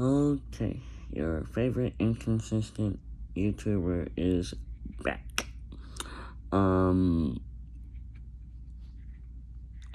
Okay, your favorite inconsistent YouTuber is back. Um,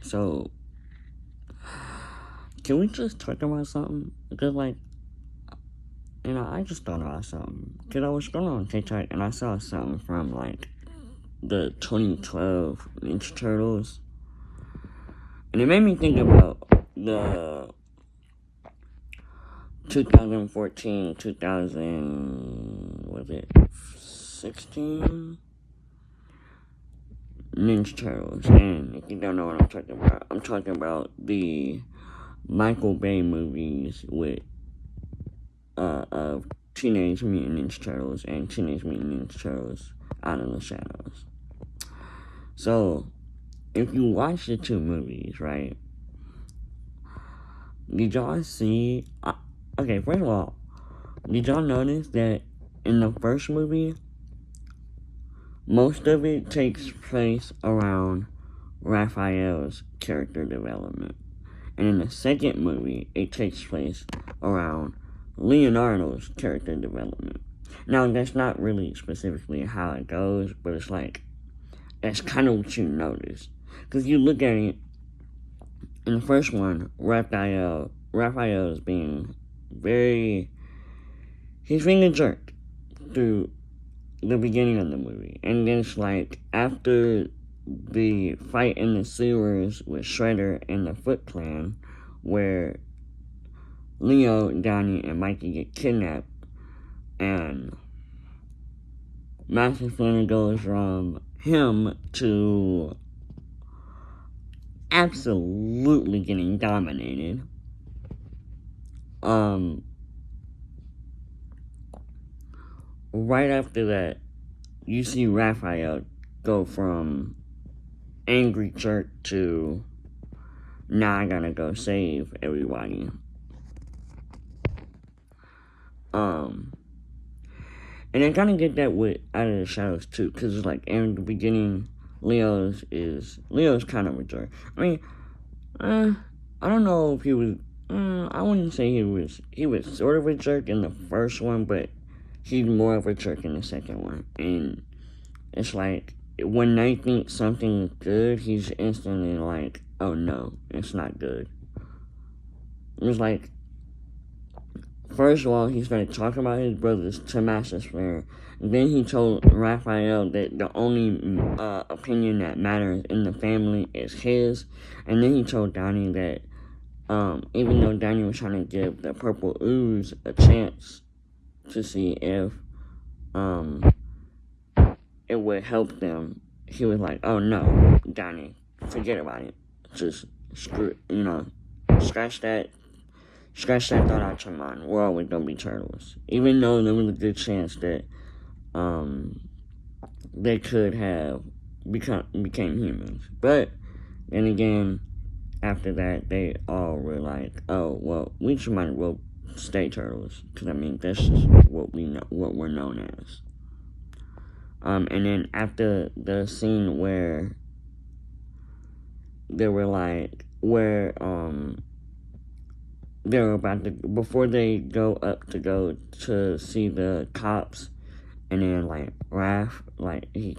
so, can we just talk about something? Because, I just thought about something. Because I was scrolling on TikTok and I saw something from, the 2012 Ninja Turtles. And it made me think about the 2014, 16 Ninja Turtles. And if you don't know what I'm talking about the Michael Bay movies with of Teenage Mutant Ninja Turtles and Teenage Mutant Ninja Turtles Out of the Shadows. So, if you watch the two movies, right, did y'all see... okay, first of all, did y'all notice that in the first movie, most of it takes place around Raphael's character development? And in the second movie, it takes place around Leonardo's character development. Now, that's not really specifically how it goes, but that's kind of what you notice. Because you look at it, in the first one, Raphael is being he's being a jerk through the beginning of the movie. And then it's after the fight in the sewers with Shredder and the Foot Clan, where Leo, Donnie, and Mikey get kidnapped, and Master Splinter goes from him to absolutely getting dominated. Right after that, you see Raphael go from angry jerk to now I gotta go save everybody. And I kind of get that with Out of the Shadows too, because it's in the beginning, Leo's kind of a jerk. I mean, I don't know if he was. I wouldn't say he was sort of a jerk in the first one, but he's more of a jerk in the second one. And it's when they think something is good, he's instantly oh no, it's not good. It's first of all, he started talking about his brothers to Master Splinter. Then he told Raphael that the only opinion that matters in the family is his. And then he told Donnie that even though Donnie was trying to give the purple ooze a chance to see if it would help them, he was oh no, Donnie, forget about it. Just scratch that thought out your mind. We're always gonna be turtles. Even though there was a good chance that they could have became humans. But then again, after that, they all were oh well, we just might as well stay turtles, because that's just what we're known as. And then after the scene where they were they were about to, before they go up to see the cops, and then Raph, he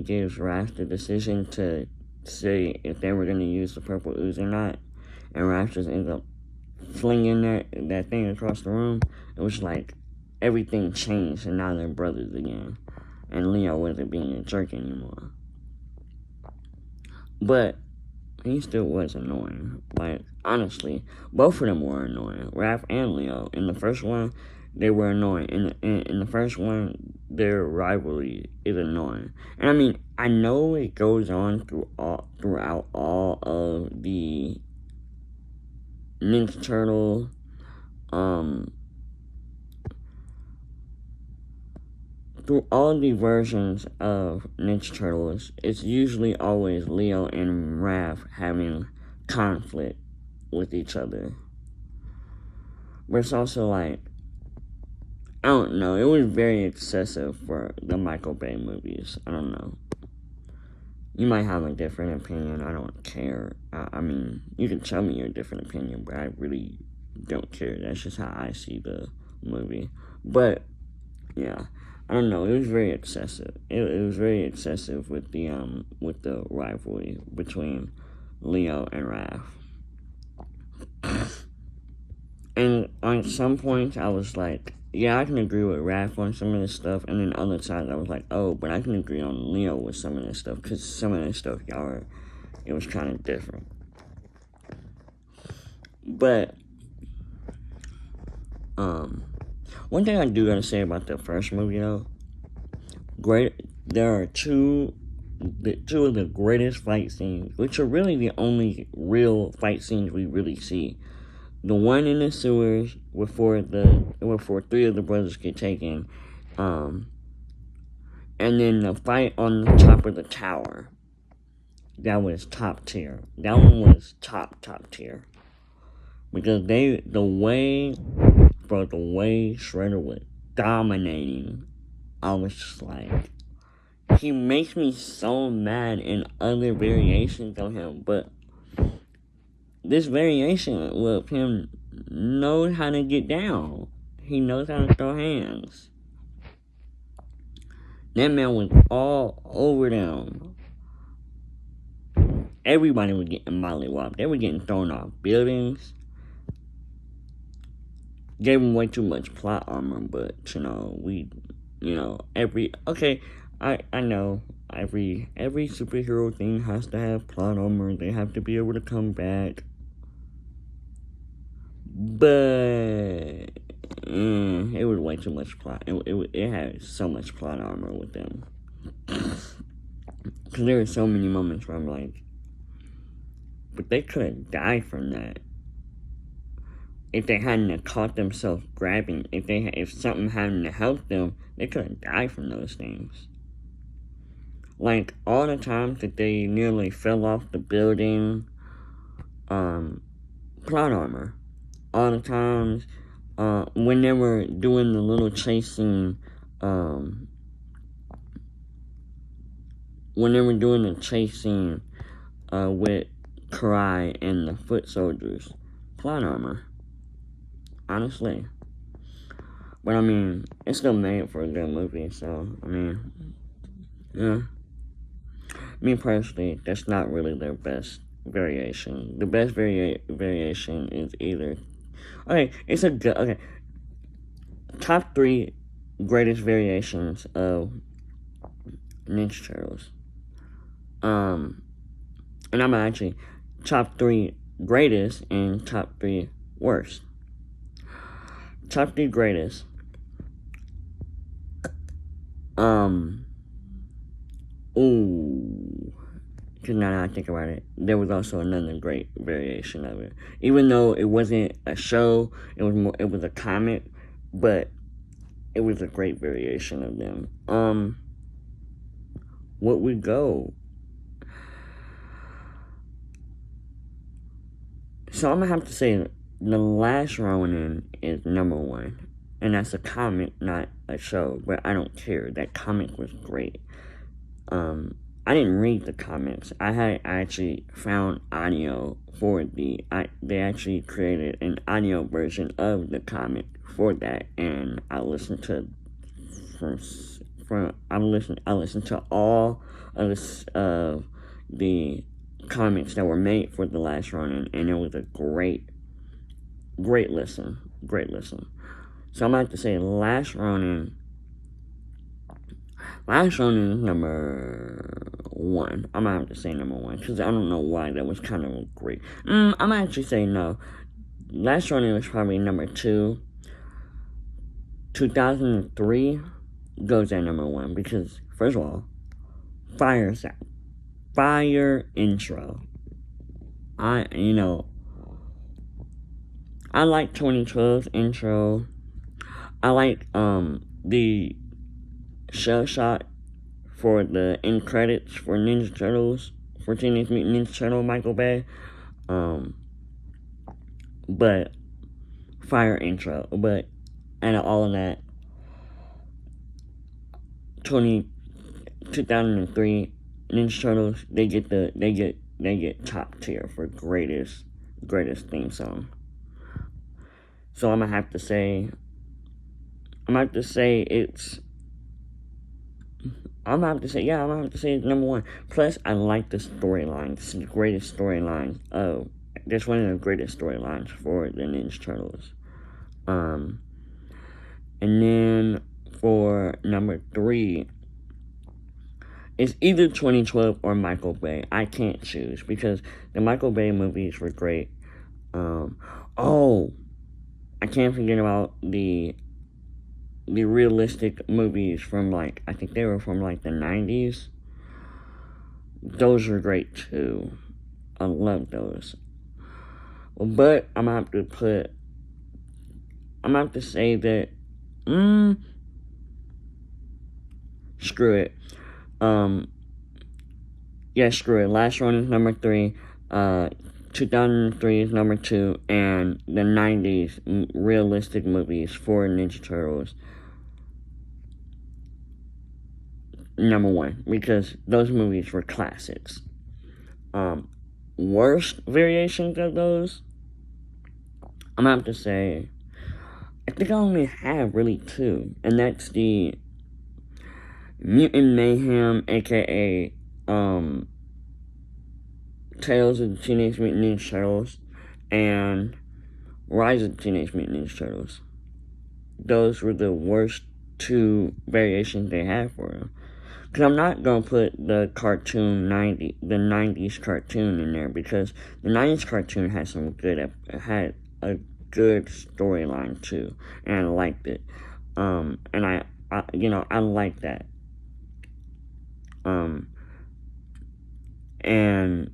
gives Raph the decision to say if they were going to use the purple ooze or not, and Raph just ends up flinging that thing across the room. It was everything changed, and now they're brothers again, and Leo wasn't being a jerk anymore. But he still was annoying. Honestly, both of them were annoying. Raph and Leo. In the first one, they were annoying. In the first one, their rivalry is annoying. And I know it goes on throughout all of the Ninja Turtle, through all the versions of Ninja Turtles, it's usually always Leo and Raph having conflict with each other. But it's also I don't know, it was very excessive for the Michael Bay movies. I don't know. You might have a different opinion. I don't care. You can tell me your different opinion, but I really don't care. That's just how I see the movie. But yeah, I don't know. It was very excessive. It was very excessive with the rivalry between Leo and Raph. And on some points, I was like, yeah, I can agree with Raph on some of this stuff, and then other times I was like, oh, but I can agree on Leo with some of this stuff, because some of this stuff, it was kind of different. But, one thing I do gotta say about the first movie, though, there are two of the greatest fight scenes, which are really the only real fight scenes we really see. The one in the sewers before three of the brothers get taken, and then the fight on the top of the tower. That was top tier. That one was top tier. Because the way Shredder was dominating, I was just like, he makes me so mad in other variations of him, but this variation with him knows how to get down. He knows how to throw hands. That man was all over them. Everybody was getting mollywopped. They were getting thrown off buildings. Gave him way too much plot armor, but, I know every superhero thing has to have plot armor. They have to be able to come back. But it was way too much plot. It had so much plot armor with them. Because there were so many moments where I'm like, but they could have died from that. If they hadn't caught themselves grabbing, if something hadn't helped them, they could have died from those things. Like, all the times that they nearly fell off the building, plot armor. All the times, when they were doing the little chasing, with Karai and the foot soldiers, plot armor. Honestly. But, it's still made for a good movie, so, yeah. Me personally, that's not really their best variation. The best variation is either... Okay, top 3 greatest variations of Ninja Turtles. And I'm actually top 3 greatest and top 3 worst. Top 3 greatest. Because now that I think about it, there was also another great variation of it. Even though it wasn't a show, it was a comic, but it was a great variation of them. What would go? So I'm gonna have to say The Last Ronin is number 1. And that's a comic, not a show. But I don't care. That comic was great. I didn't read the comics. I actually found audio for they actually created an audio version of the comic for that, and I listened to I listened to all of the comics that were made for The Last Ronin, and it was a great listen. So I'm going to have to say Last Ronin is number 1. I'm going to have to say number 1, because I don't know why. That was kind of great. I'm going to actually say no. Last Ronin was probably number 2. 2003 goes at number 1, because, first of all, fire intro. I like 2012's intro. I like, the shell shot for the end credits for Ninja Turtles, for Teenage Mutant Ninja Turtles, Michael Bay. But fire intro. But out of all of that, 2003 Ninja Turtles, they get top tier for greatest theme song. So I'm gonna have to say it's. I'm gonna have to say it's number one. Plus, I like the storyline. It's the greatest storyline. That's one of the greatest storylines for the Ninja Turtles. And then for number 3, it's either 2012 or Michael Bay. I can't choose because the Michael Bay movies were great. I can't forget about the realistic movies from I think they were from the 90s. Those are great too. I love those. But I'm gonna have to say that screw it. Screw it. Last one is number 3. 2003 is number 2, and the 90s realistic movies for Ninja Turtles number 1, because those movies were classics. Worst variations of those, I'm gonna have to say, I think I only have really 2, and that's the Mutant Mayhem, aka Tales of the Teenage Mutant Ninja Turtles, and Rise of the Teenage Mutant Ninja Turtles. Those were the worst 2 variations they had for them. Because I'm not going to put the 90s cartoon in there, because the 90s cartoon had had a good storyline too, and I liked it. And I like that. And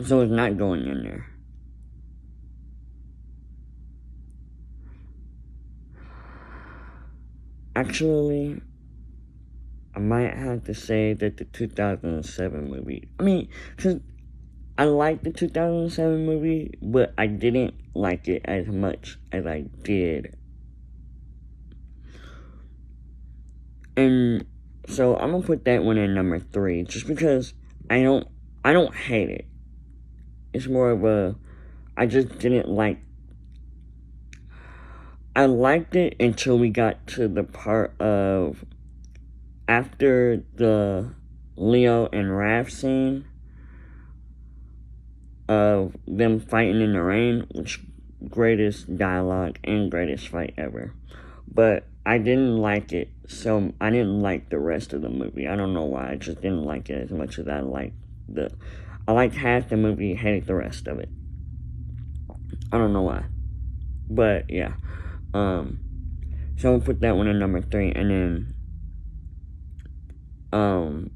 so it's not going in there. Actually, I might have to say that the 2007 movie. Because I liked the 2007 movie, but I didn't like it as much as I did. And so I'm gonna put that one in number 3, just because I don't hate it. It's more of I just didn't like. I liked it until we got to the part of after the Leo and Raph scene of them fighting in the rain, which greatest dialogue and greatest fight ever. But I didn't like it, so I didn't like the rest of the movie. I don't know why. I just didn't like it as much as I liked half the movie, hated the rest of it. I don't know why. But yeah. So I'll put that one in number 3, and then I'm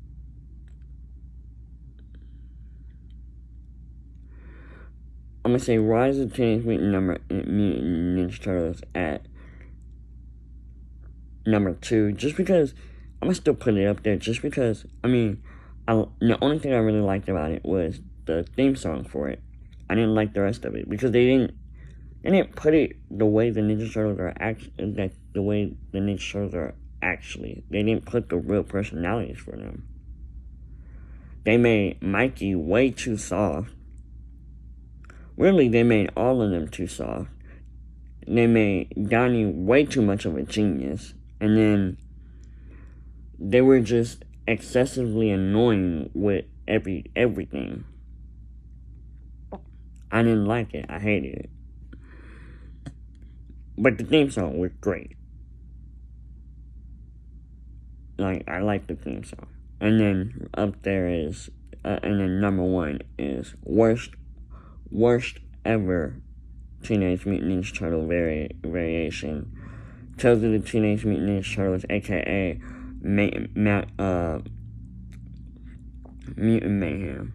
gonna say Rise of the Teenage Mutant Ninja Turtles at number 2, just because I'm gonna still put it up there, just because the only thing I really liked about it was the theme song for it. I didn't like the rest of it because they didn't put it the way the Ninja Turtles are actually. They didn't put the real personalities for them. They made Mikey way too soft. Really, they made all of them too soft. They made Donnie way too much of a genius. And then they were just excessively annoying with everything. I didn't like it. I hated it. But the theme song was great. I like the theme song. And then up there is, and then number 1 is worst ever Teenage Mutant Ninja Turtle variation. Tales of the Teenage Mutant Ninja Turtles, aka Mutant Mayhem.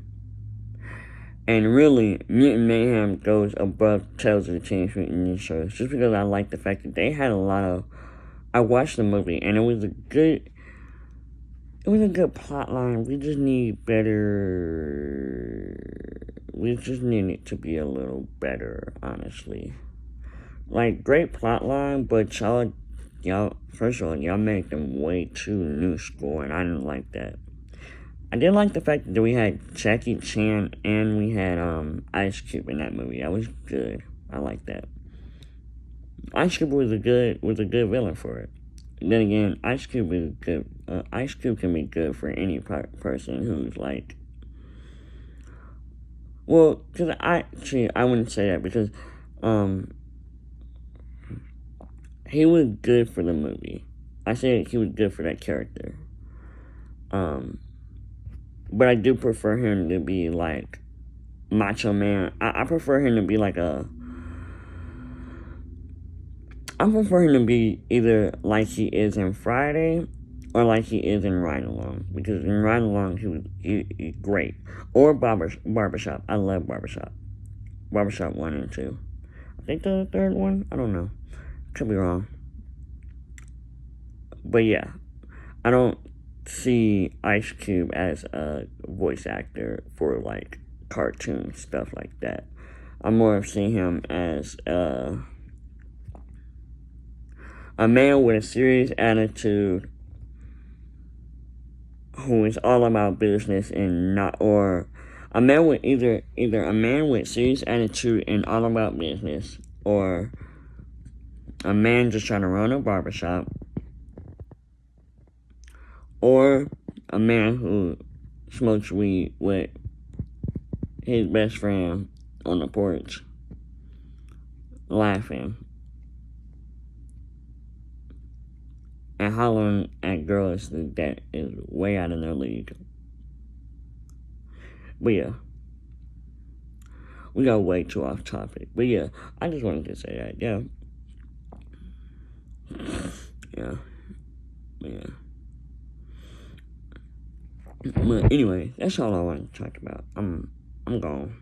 And really, Mutant Mayhem goes above Tales of the Teenage Mutant Ninja Turtles, just because I like the fact that they had a lot of. I watched the movie, and it was a good plot line. We just need it to be a little better, honestly. Great plot line, but y'all, first of all, y'all make them way too new school, and I didn't like that. I did like the fact that we had Jackie Chan and we had Ice Cube in that movie. That was good. I like that. Ice Cube was a good villain for it. Then again, Ice Cube is good. Ice Cube can be good for any person who's like. Well, because I wouldn't say that because, he was good for the movie. I say he was good for that character. But I do prefer him to be like Macho Man. I prefer him to be like I prefer him to be either like he is in Friday or like he is in Ride Along. Because in Ride Along, he great. Or Barbershop. I love Barbershop. Barbershop 1 and 2. I think the third one? I don't know. Could be wrong. But yeah. I don't see Ice Cube as a voice actor for like cartoon stuff like that. I'm more of seeing him as a man with a serious attitude who is all about business and not, or a man with either a man with serious attitude and all about business, or a man just trying to run a barbershop, or a man who smokes weed with his best friend on the porch, laughing and hollering at girls that is way out of their league. But yeah, we got way too off topic. But yeah, I just wanted to say that. Yeah. But anyway, that's all I wanted to talk about. I'm gone.